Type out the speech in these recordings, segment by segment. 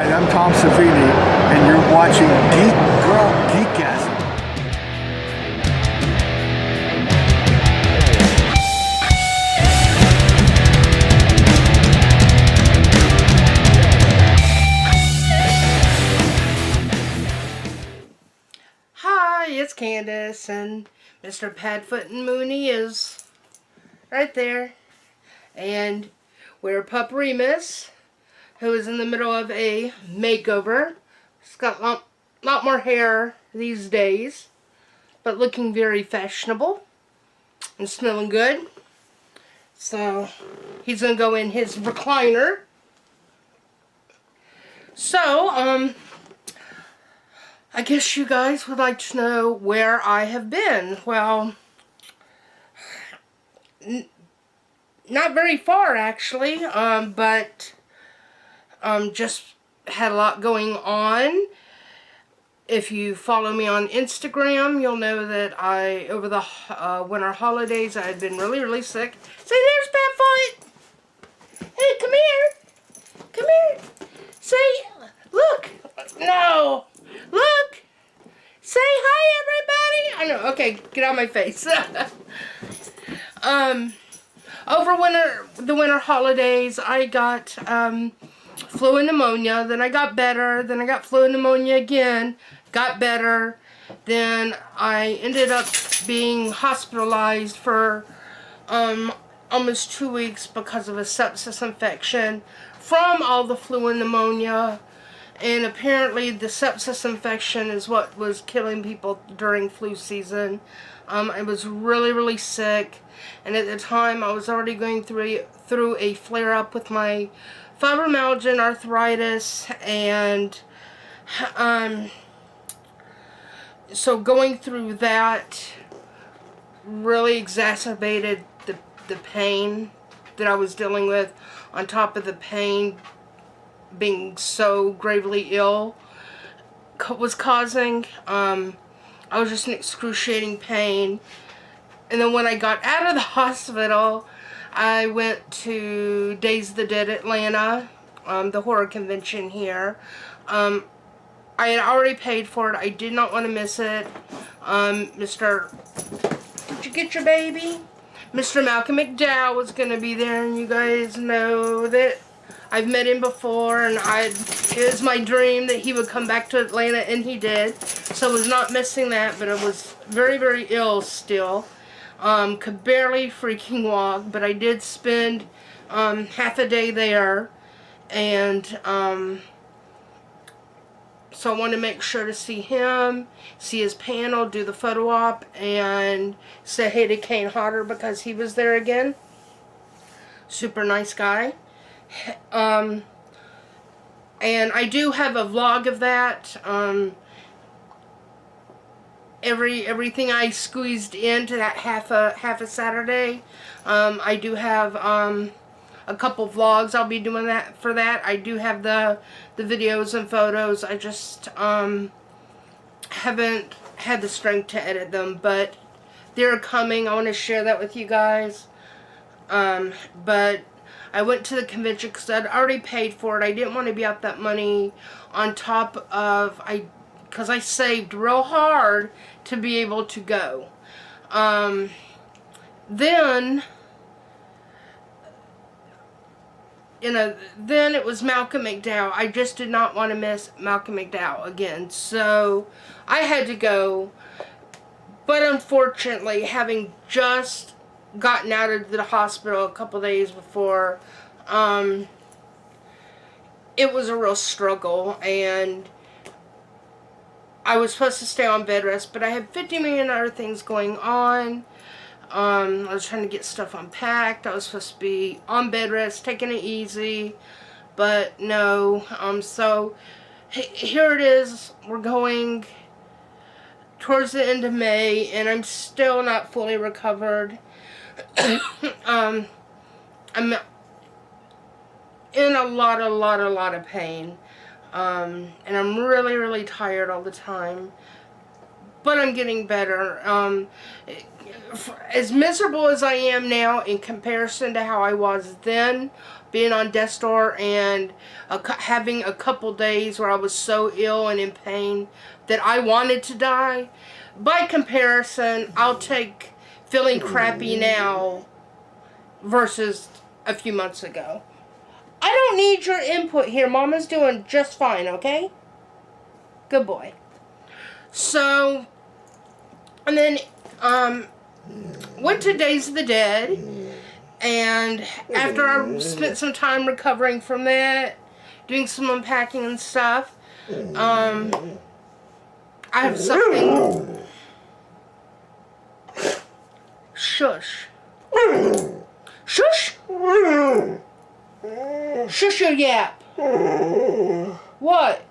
Hi, I'm Tom Savini, and you're watching Geek Girl Geekgasm. Hi, it's Candace, and Mr. Padfoot and Mooney is right there. And we're Pup Remus, who is in the middle of a makeover. He's got a lot more hair these days, but looking very fashionable and smelling good. So he's gonna go in his recliner. So, I guess you guys would like to know where I have been. Well, not very far actually, but just had a lot going on. If you follow me on Instagram, you'll know that over the winter holidays, I had been really sick. Say, there's Padfoot! Hey, come here! Come here! Say, look! No! Look! Say hi, everybody! I know, okay, get out of my face. Over the winter holidays, I got flu and pneumonia. Then I got better. Then I got flu and pneumonia again. Got better. Then I ended up being hospitalized for almost 2 weeks because of a sepsis infection from all the flu and pneumonia. And apparently the sepsis infection is what was killing people during flu season. I was really sick, and at the time I was already going through a flare-up with my fibromyalgia and arthritis, and so going through that really exacerbated the pain that I was dealing with, on top of the pain being so gravely ill was causing. I was just in excruciating pain. And then when I got out of the hospital, I went to Days of the Dead Atlanta, the horror convention here. I had already paid for it. I did not want to miss it. Did you get your baby? Mr. Malcolm McDowell was going to be there, and you guys know that I've met him before, and it was my dream that he would come back to Atlanta, and he did. So I was not missing that, but I was very ill still. Could barely freaking walk, but I did spend half a day there, and so I wanted to make sure to see him, see his panel, do the photo op, and say hey to Kane Hodder because he was there again. Super nice guy. And I do have a vlog of that. Everything I squeezed into that half a Saturday. I do have a couple vlogs I'll be doing for that. I do have the videos and photos. I just haven't had the strength to edit them, but they're coming. I want to share that with you guys. But I went to the convention because I'd already paid for it. I didn't want to be out that money on top of, because I saved real hard to be able to go. Then it was Malcolm McDowell. I just did not want to miss Malcolm McDowell again. So I had to go. But unfortunately, having just gotten out of the hospital a couple days before, it was a real struggle, and I was supposed to stay on bed rest, but I had 50 million other things going on. I was trying to get stuff unpacked. I was supposed to be on bed rest, taking it easy, but no. So here it is. We're going towards the end of May, and I'm still not fully recovered. I'm in a lot of pain, and I'm really tired all the time, but I'm getting better. As miserable as I am now in comparison to how I was then, being on death's door and having a couple days where I was so ill and in pain that I wanted to die. By comparison, I'll take feeling crappy now versus a few months ago. I don't need your input here. Mama's doing just fine, okay? Good boy. So, and then, went to Days of the Dead, and after I spent some time recovering from that, doing some unpacking and stuff, I have something. Shush. Shush! Shush your yap. What?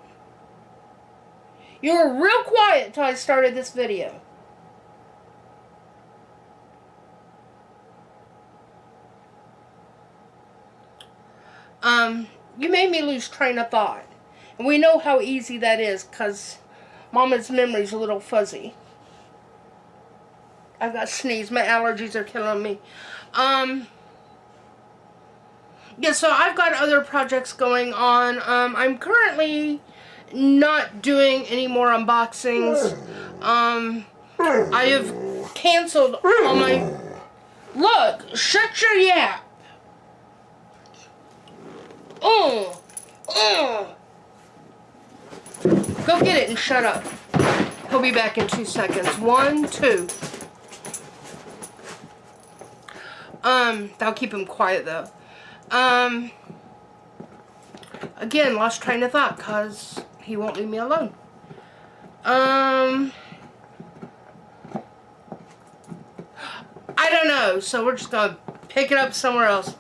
You were real quiet until I started this video. You made me lose train of thought. And we know how easy that is because Mama's memory's a little fuzzy. I've got sneeze. My allergies are killing me. Yeah, so I've got other projects going on. I'm currently not doing any more unboxings. I have canceled all my... Look! Shut your yap! Go get it and shut up. He'll be back in 2 seconds. 1, 2. That'll keep him quiet though. Again, lost train of thought because he won't leave me alone. I don't know, so we're just gonna pick it up somewhere else.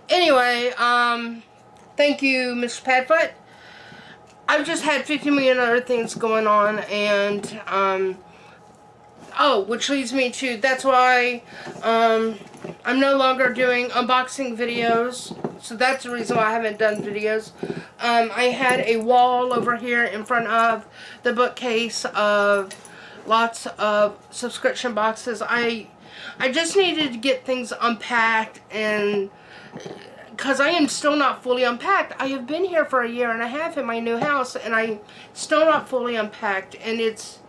Anyway, thank you, Mr. Padfoot. I've just had 50 million other things going on, and, oh, which leads me to, that's why, I'm no longer doing unboxing videos, so that's the reason why I haven't done videos. I had a wall over here in front of the bookcase of lots of subscription boxes. I just needed to get things unpacked, and because I am still not fully unpacked. I have been here for 1.5 years in my new house, and I'm still not fully unpacked, and it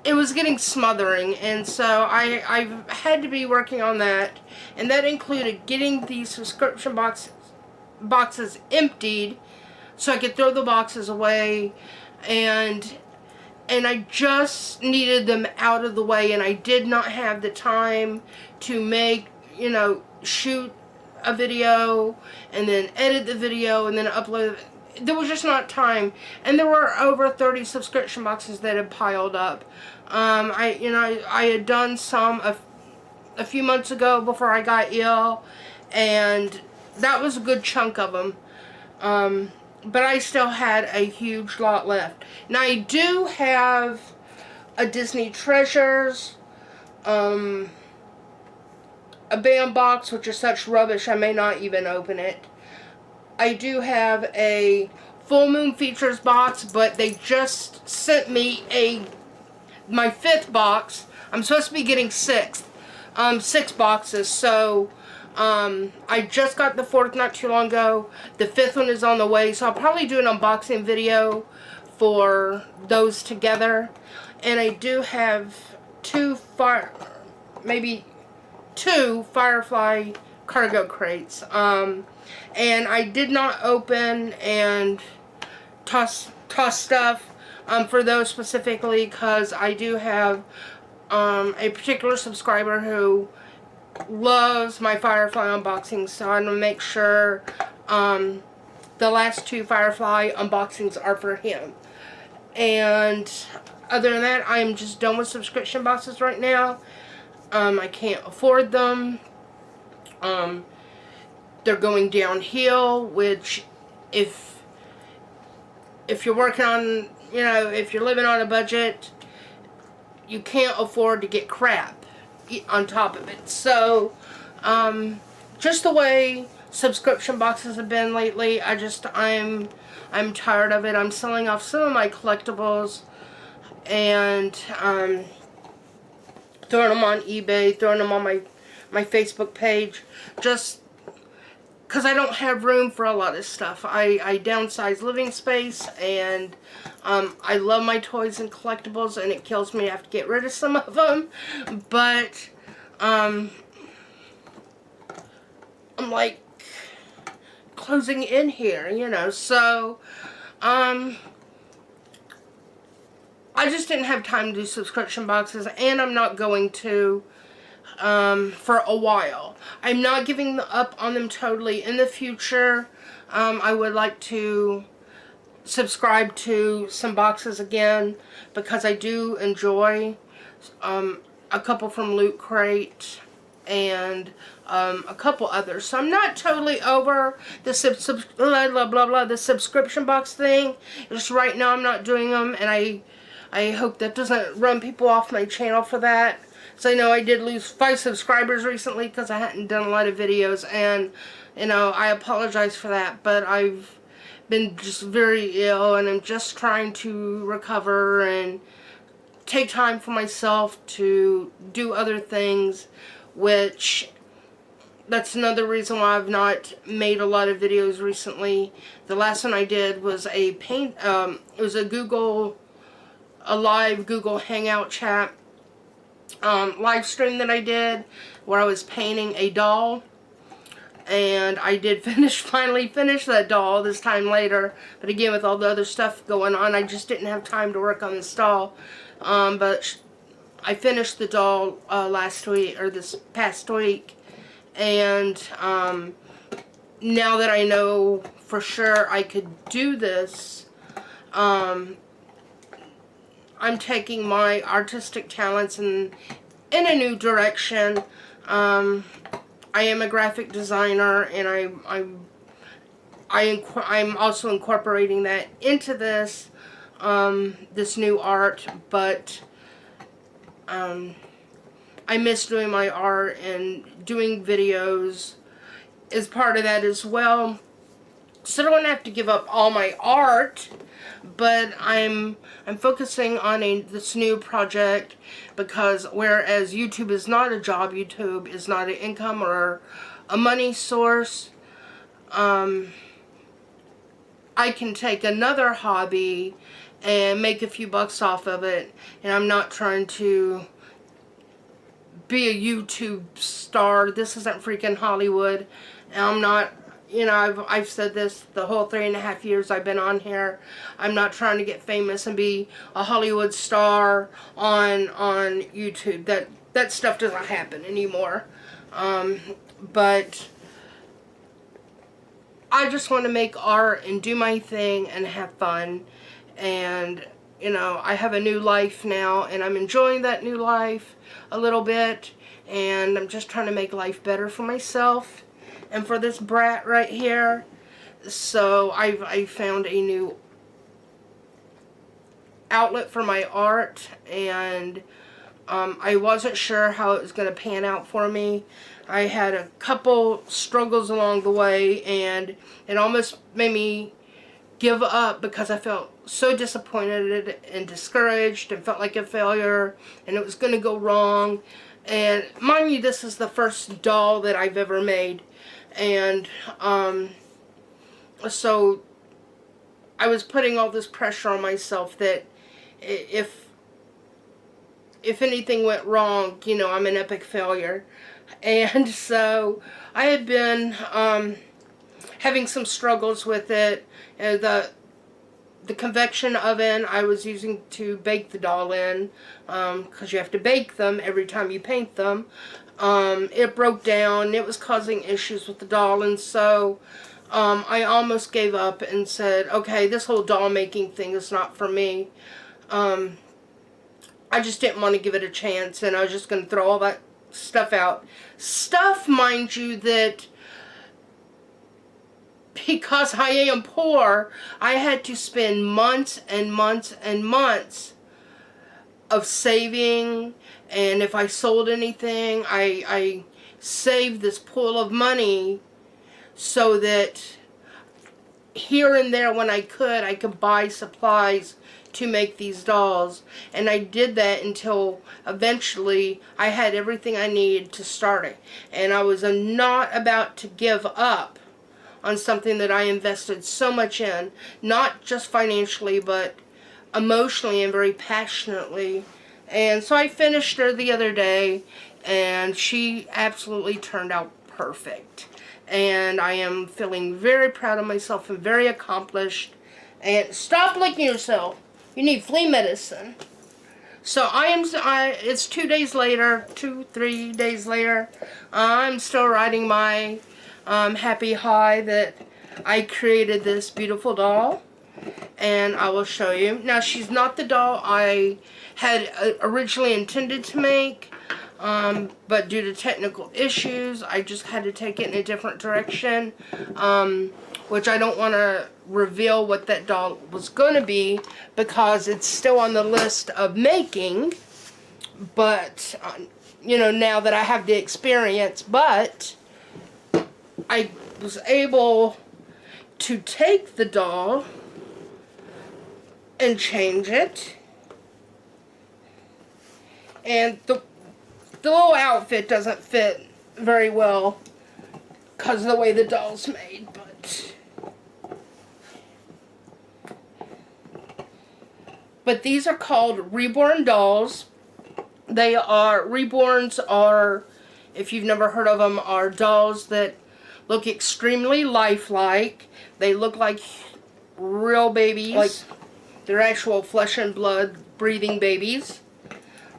was getting smothering, and so I've had to be working on that, and that included getting these subscription boxes emptied so I could throw the boxes away, and I just needed them out of the way, and I did not have the time to make, shoot a video and then edit the video and then upload it. There was just not time, and there were over 30 subscription boxes that had piled up. I had done some a few months ago before I got ill, and that was a good chunk of them. But I still had a huge lot left. Now I do have a Disney Treasures, a BAM box, which is such rubbish I may not even open it. I do have a Full Moon Features box, but they just sent me my 5th box. I'm supposed to be getting 6 boxes, so I just got the 4th not too long ago. The 5th one is on the way, so I'll probably do an unboxing video for those together. And I do have 2 Firefly cargo crates. And I did not open and toss stuff for those specifically, because I do have a particular subscriber who loves my Firefly unboxings, so I'm going to make sure the last 2 Firefly unboxings are for him. And other than that, I'm just done with subscription boxes right now. I can't afford them. They're going downhill, which if you're working on, if you're living on a budget, you can't afford to get crap on top of it. So, just the way subscription boxes have been lately, I'm tired of it. I'm selling off some of my collectibles and throwing them on eBay, throwing them on my Facebook page, just because I don't have room for a lot of stuff. I downsize living space, and I love my toys and collectibles, and it kills me to have to get rid of some of them. But I'm like closing in here, you know. So I just didn't have time to do subscription boxes, and I'm not going to for a while. I'm not giving up on them totally. In the future, I would like to subscribe to some boxes again, because I do enjoy a couple from Loot Crate and a couple others. So I'm not totally over the the subscription box thing. Just right now I'm not doing them, and I hope that doesn't run people off my channel for that. So I know I did lose 5 subscribers recently because I hadn't done a lot of videos, and you know, I apologize for that, but I've been just very ill, and I'm just trying to recover and take time for myself to do other things, which that's another reason why I've not made a lot of videos recently. The last one I did was a it was a live Google Hangout chat live stream that I did, where I was painting a doll, and I did finally finish that doll this time later, but again, with all the other stuff going on, I just didn't have time to work on this doll. But I finished the doll last week, or this past week, and now that I know for sure I could do this, I'm taking my artistic talents in a new direction. I am a graphic designer, and I'm also incorporating that into this this new art. But I miss doing my art, and doing videos is part of that as well. So I don't have to give up all my art, but I'm focusing on this new project, because whereas YouTube is not a job, YouTube is not an income or a money source, I can take another hobby and make a few bucks off of it, and I'm not trying to be a YouTube star. This isn't freaking Hollywood, and I'm not. You know, I've said this the whole 3.5 years I've been on here. I'm not trying to get famous and be a Hollywood star on YouTube. That stuff doesn't happen anymore. But I just want to make art and do my thing and have fun. And you know, I have a new life now, and I'm enjoying that new life a little bit. And I'm just trying to make life better for myself and for this brat right here. So I found a new outlet for my art, and I wasn't sure how it was going to pan out for me. I had a couple struggles along the way, and it almost made me give up, because I felt so disappointed and discouraged and felt like a failure, and it was going to go wrong. And mind you, this is the first doll that I've ever made. And so I was putting all this pressure on myself that if anything went wrong, you know, I'm an epic failure. And so I had been having some struggles with it. The convection oven I was using to bake the doll in, because you have to bake them every time you paint them. It broke down. It was causing issues with the doll, and so I almost gave up and said, okay, this whole doll making thing is not for me. I just didn't want to give it a chance, and I was just going to throw all that stuff out. Stuff, mind you, that because I am poor, I had to spend months and months and months of saving. And if I sold anything, I saved this pool of money so that here and there when I could buy supplies to make these dolls. And I did that until eventually I had everything I needed to start it. And I was not about to give up on something that I invested so much in, not just financially, but emotionally and very passionately. And so I finished her the other day, and she absolutely turned out perfect. And I am feeling very proud of myself and very accomplished. And stop licking yourself. You need flea medicine. So it's 2 days later, 3 days later. I'm still riding my happy high that I created this beautiful doll. And I will show you. Now, she's not the doll I had originally intended to make, but due to technical issues, I just had to take it in a different direction, which I don't want to reveal what that doll was going to be because it's still on the list of making, but, you know, now that I have the experience, but I was able to take the doll and change it, and the little outfit doesn't fit very well because of the way the doll's made, but these are called Reborn dolls. Reborns are, if you've never heard of them, are dolls that look extremely lifelike. They look like real babies, like they're actual flesh and blood breathing babies.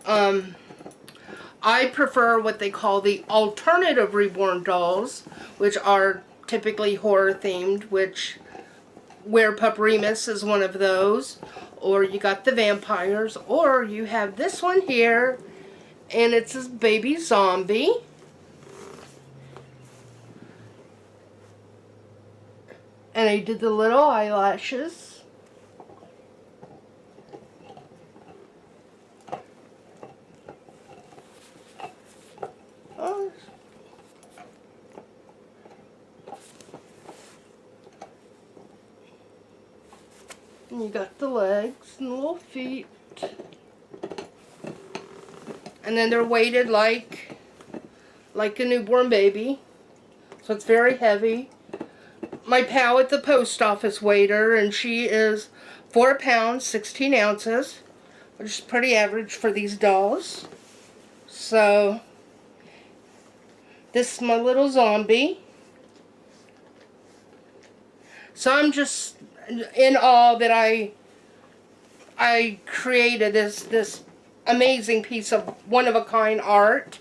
I prefer what they call the alternative Reborn dolls, which are typically horror themed, which Where Pup Remus is one of those. Or you got the vampires, or you have this one here, and it's this baby zombie. And I did the little eyelashes. And you got the legs and the little feet. And then they're weighted like a newborn baby. So it's very heavy. My pal at the post office weighed her, and she is 4 pounds, 16 ounces, which is pretty average for these dolls. So this is my little zombie. So I'm just in awe that I created this amazing piece of one-of-a-kind art.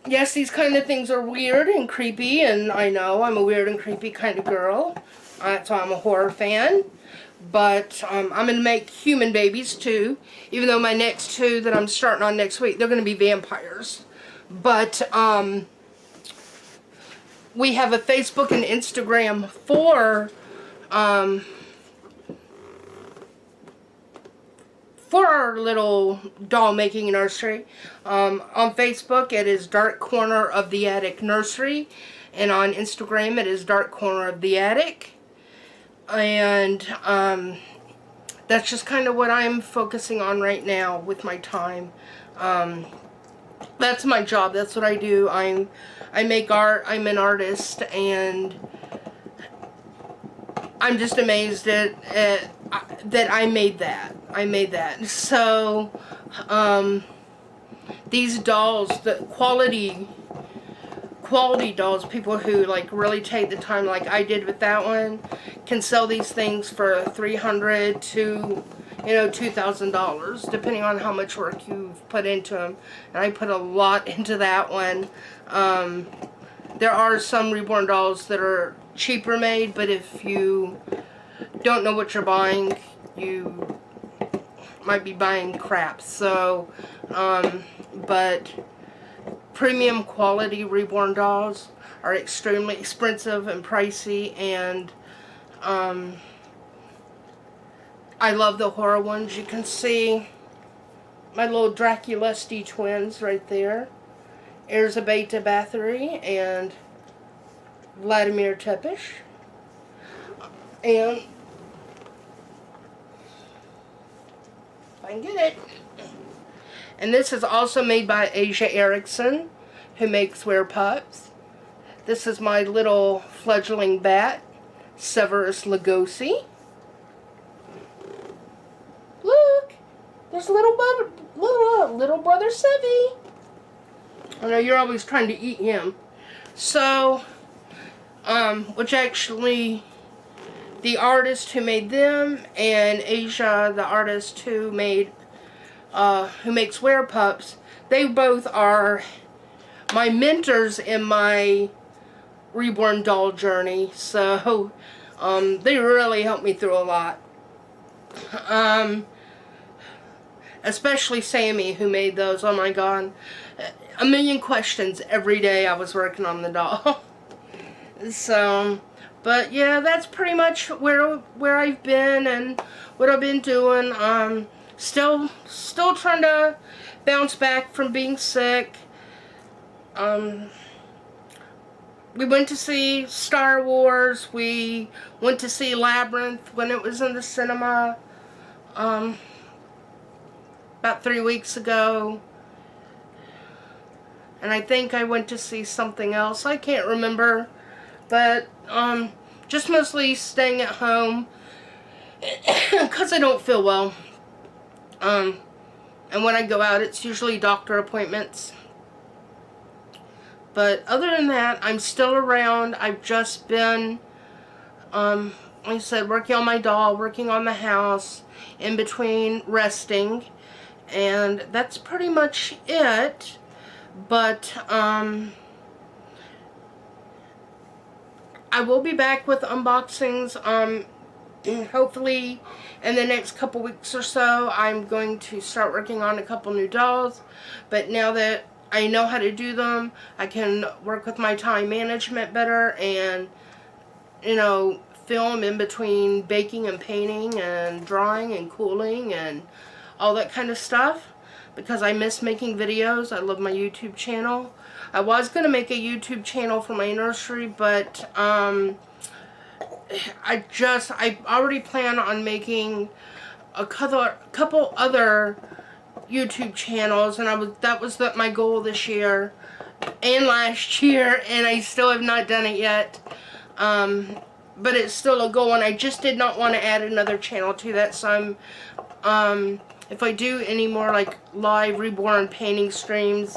Yes, these kind of things are weird and creepy, and I know I'm a weird and creepy kind of girl. So I'm a horror fan. But I'm going to make human babies too, even though my next two that I'm starting on next week, they're going to be vampires. But we have a Facebook and Instagram for our little doll making nursery. On Facebook it is Dark Corner of the Attic Nursery, and on Instagram it is Dark Corner of the Attic. And that's just kind of what I'm focusing on right now with my time. That's my job. That's what I do. I make art. I'm an artist, and I'm just amazed that I made that. I made that. So these dolls, the quality dolls, people who like really take the time like I did with that one, can sell these things for $300 to $2,000, depending on how much work you've put into them. And I put a lot into that one. There are some Reborn dolls that are cheaper made, but if you don't know what you're buying, you might be buying crap. So, but premium quality Reborn dolls are extremely expensive and pricey, and I love the horror ones. You can see my little Draculesti twins right there. Erzsébeta Bathory and Vladimir Tepish. And if I can get it. And this is also made by Asia Erickson, who makes Wear Pups. This is my little fledgling bat, Severus Lugosi. Look, there's little brother Sevy. I know you're always trying to eat him. So, which actually, the artist who made them and Asia, the artist who made, who makes Werepups, they both are my mentors in my Reborn doll journey. So, they really helped me through a lot. Especially Sammy, who made those. Oh my God. A million questions every day I was working on the doll. So, but yeah, that's pretty much where I've been and what I've been doing. Still trying to bounce back from being sick. We went to see Star Wars. We went to see Labyrinth when it was in the cinema. About 3 weeks ago. And I think I went to see something else. I can't remember. But, just mostly staying at home. Because I don't feel well. And when I go out, it's usually doctor appointments. But other than that, I'm still around. I've just been, like I said, working on my doll, working on the house, in between resting. And that's pretty much it. But, I will be back with unboxings. Hopefully in the next couple weeks or so, I'm going to start working on a couple new dolls. But now that I know how to do them, I can work with my time management better and, you know, film in between baking and painting and drawing and cooling and all that kind of stuff, because I miss making videos. I love my YouTube channel. I was going to make a YouTube channel for my nursery, but I already plan on making a couple other YouTube channels, and that was my goal this year and last year, and I still have not done it yet. But it's still a goal, and I just did not want to add another channel to that. So if I do any more like live Reborn painting streams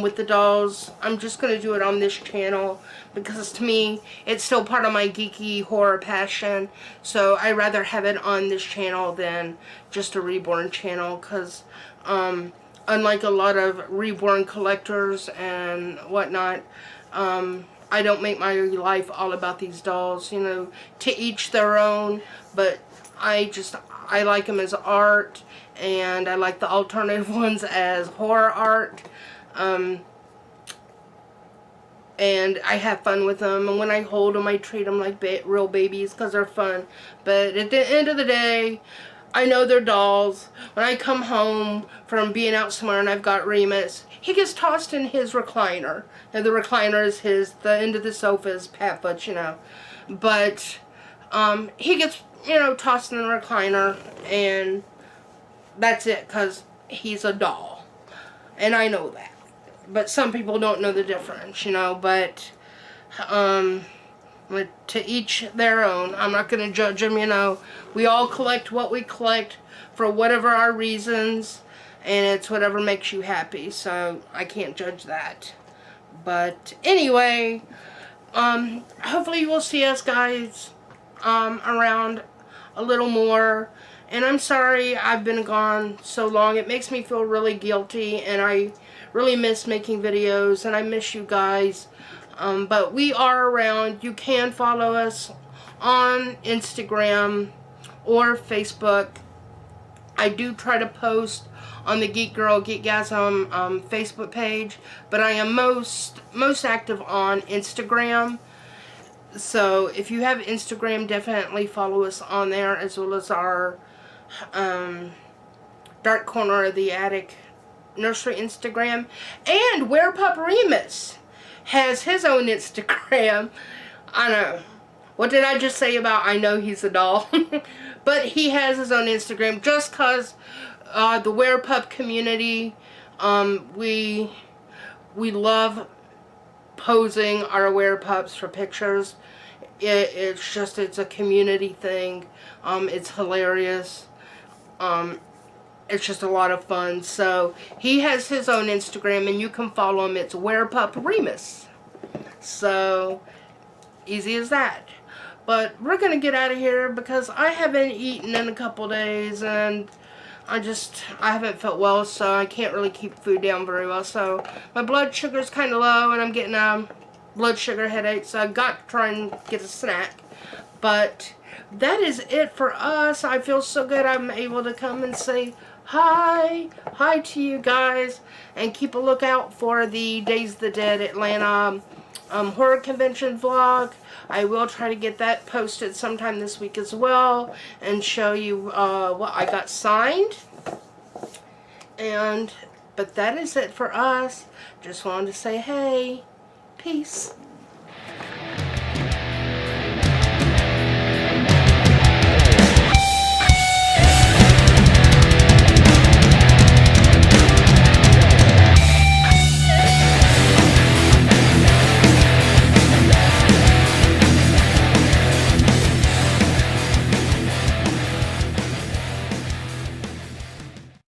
with the dolls, I'm just going to do it on this channel, because to me it's still part of my geeky horror passion. So I'd rather have it on this channel than just a Reborn channel, because unlike a lot of Reborn collectors and whatnot, I don't make my life all about these dolls. You know, to each their own, but I like them as art, and I like the alternative ones as horror art. And I have fun with them, and when I hold them, I treat them like real babies, because they're fun. But at the end of the day, I know they're dolls. When I come home from being out somewhere and I've got Remus, he gets tossed in his recliner. And the recliner is the end of the sofa is Pat Foot, you know. But he gets, you know, tossed in the recliner, and that's it, because he's a doll. And I know that. But some people don't know the difference, you know. But to each their own. I'm not going to judge them, you know. We all collect what we collect for whatever our reasons, and it's whatever makes you happy. So I can't judge that. But anyway, hopefully you will see us guys around a little more. And I'm sorry I've been gone so long. It makes me feel really guilty, and I really miss making videos, and I miss you guys. But we are around. You can follow us on Instagram or Facebook. I do try to post on the Geek Girl Geekgasm Facebook page, but I am most active on Instagram. So if you have Instagram, definitely follow us on there, as well as our Dark Corner of the Attic Nursery Instagram. And Werepup Remus has his own Instagram. I know. What did I just say about I know he's a doll? But he has his own Instagram, just because the Werepup community, we love posing our aware pups for pictures. It's a community thing. It's hilarious. It's just a lot of fun. So he has his own Instagram, and you can follow him. It's Werepup Remus. So easy as that. But we're gonna get out of here because I haven't eaten in a couple days, and I haven't felt well, so I can't really keep food down very well. So my blood sugar's kind of low, and I'm getting blood sugar headache, so I've got to try and get a snack. But that is it for us. I feel so good I'm able to come and say hi to you guys, and keep a lookout for the Days of the Dead Atlanta horror convention vlog. I will try to get that posted sometime this week as well, and show you what I got signed. But that is it for us. Just wanted to say hey, peace.